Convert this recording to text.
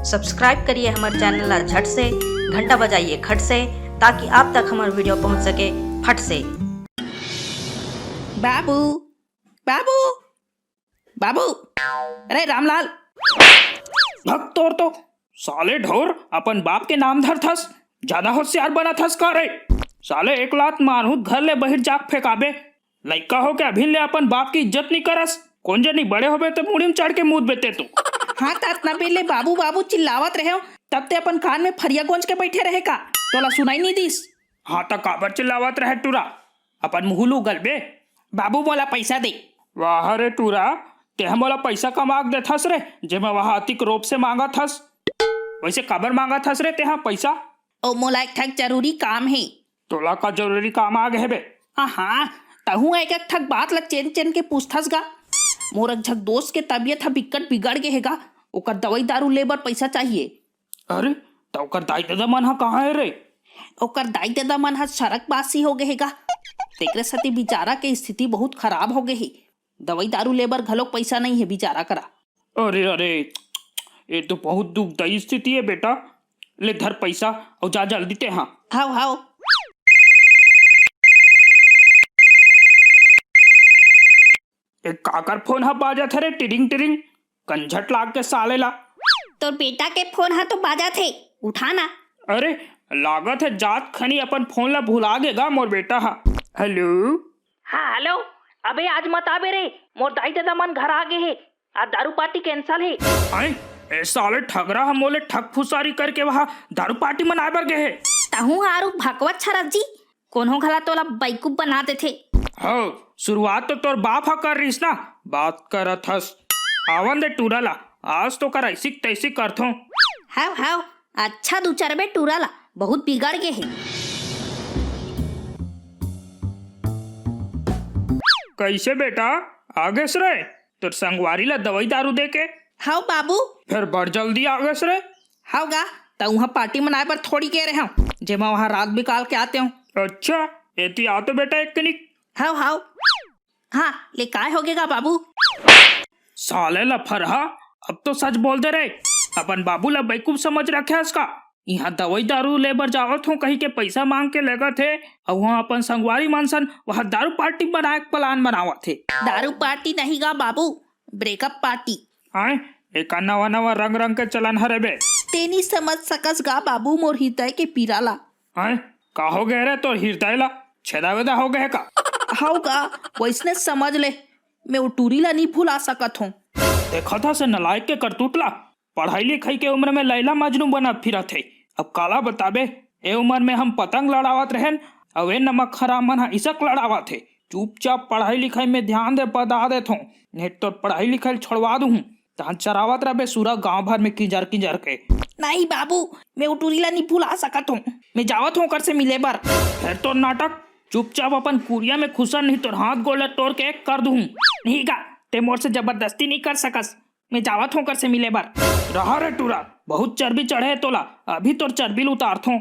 Subscribe करिए हमारे channel ला झट से, घंटा बजाइए खट से, ताकि आप तक हमारा वीडियो पहुंच सके फट से। बाबू बाबू बाबू, अरे रामलाल, भक्त तोर तो साले ढोर अपन बाप के नाम धर थस, ज्यादा होशियार बना थस का रे। साले एक लात मारहूत घर ले बहिर जाक फेंकाबे। लइका हो के अभिन ले अपन बाप की इज्जत नहीं करस। कौन जनी बड़े होबे तो मुड़ी में चढ़ के मुद बेते तू। हाँ तात ना पहले बाबू बाबू चिल्लावत रहे हो, तब ते अपन कान में फरिया गोंज के बैठे रहे का, तोला सुनाई नहीं दिस? हाँ तो काबर चिल्लावत रहे टूरा, अपन मुहलू गलबे। बाबू बोला पैसा दे। वाह रे टूरा, ते मोला पैसा कमा दे थस रे, जेमा वहाँ अतिक रोप से मांगा थस। वैसे काबर मांगा थस रे तेहा पैसा? ओ मोला एक ठक जरूरी काम है। तोला का जरूरी काम आ गए बे? हाँ तहु एक एक ठक बात लग चेन चेन के पूछथस गा। मोर एक झक दोस्त के तबियत हा बिकट बिगड़ गे हेगा, ओकर दवाई दारू लेबर पैसा चाहिए। अरे तो ओकर दाई दादा मन हा कहाँ है रे? ओकर दाई दादा मन हा सड़क बासी हो गए हेगा, तेकरे सती बेचारा के स्थिति बहुत खराब हो गई है। दवाई दारू लेबर घलोक पैसा नहीं है बेचारा करा। अरे अरे, ये तो बहुत दुखदाई स्थिति है बेटा। ले धर पैसा और जा जल्दी ते। हाँ हाउ हाउ, एक काकर फोन हा बाजा थे रे, टिरिंग टिरिंग, कंझट लाग के साले ला। तो बेटा के फोन हा तो बाजा थे, उठाना। अरे लागत है जात खनी अपन फोन ला भुला गेगा मोर बेटा हा। हेलो। हाँ हेलो, अबे आज मत आबे रे, मोर दाई दादा मन घर आ गए है, आज दारू पार्टी कैंसल है। आए ए साले ठगरा हम मोले ठग फुसारी करके वहाँ दारू पार्टी मनाए बर गए है। तहु आरू भगवत छरक जी, कोनो घला तोला बैकूफ बना देथे। हो शुरुआत तो तोर बाप हा कर रहीस ना, बात करत हस। आवन दे टूरा ला, आज तो कर ऐसी तैसी करथो। हाउ हाउ, अच्छा दू चार बे टूरा ला, बहुत बिगड़ गए है। कैसे बेटा आगेस रे? तोर संगवारी ला दवाई दारू दे के हाउ बाबू, फिर बड़ जल्दी आगेस रे। हाउ गा, तो वहाँ पार्टी मनाए पर थोड़ी कह रहे हूँ, जेमा वहाँ रात बिकाल के आते हूँ। अच्छा एती आ तो बेटा एक कनिक। हाउ हाउ, हाँ ले काय हो गएगा बाबू? साले ला फरहा, अब तो सच बोल दे रे। अपन बाबू ला बेवकूफ समझ रखे है इसका। यहाँ दवाई दारू लेबर जावत हूँ कहीं के पैसा मांग के लेगा थे, और वहाँ अपन संगवारी मानसन वहाँ दारू पार्टी बनाए प्लान बनावा थे। दारू पार्टी नहीं गा बाबू, ब्रेकअप पार्टी। आए एक नवा नवा रंग रंग के चलन हरे बे। तेनी समझ सकस गा बाबू मोर हृदय के पीरा ला। आए का हो गए रे तो हृदय ला छेदा वेदा हो गए का? हाउ गा, वैसने समझ ले, मैं वो टूरी ला नहीं भुला सकत हूँ। देखा था से नलायक के करतूत ला, पढ़ाई लिखाई के उम्र में लैला मजनू बना फिरा थे। अब काला बताबे, ए उम्र में हम पतंग लड़ावत रहन, अब ए नमक खराब मन इसक लड़ावा थे। चुपचाप पढ़ाई लिखाई में ध्यान दे बता देत हूँ, नहीं तो पढ़ाई लिखाई छोड़वा दूँ। तहन चरावत रहे सूरा गांव भर में किंजर किंजर के। नहीं बाबू, मैं वो टूरी ला नहीं भुला सकत हूँ, मैं जावत हूँ कर से मिले बर। फिर तो नाटक, चुपचाप अपन कुरिया में खुसन, नहीं तो हाथ गोला तोड़ के कर दूँ। नहीं गा, ते मोर से जबरदस्ती नहीं कर सकस, मैं जावत हूँ कर से मिले बर। रहा रे टूरा, बहुत चर्बी चढ़े तोला, अभी तोर चर्बी उतारथो।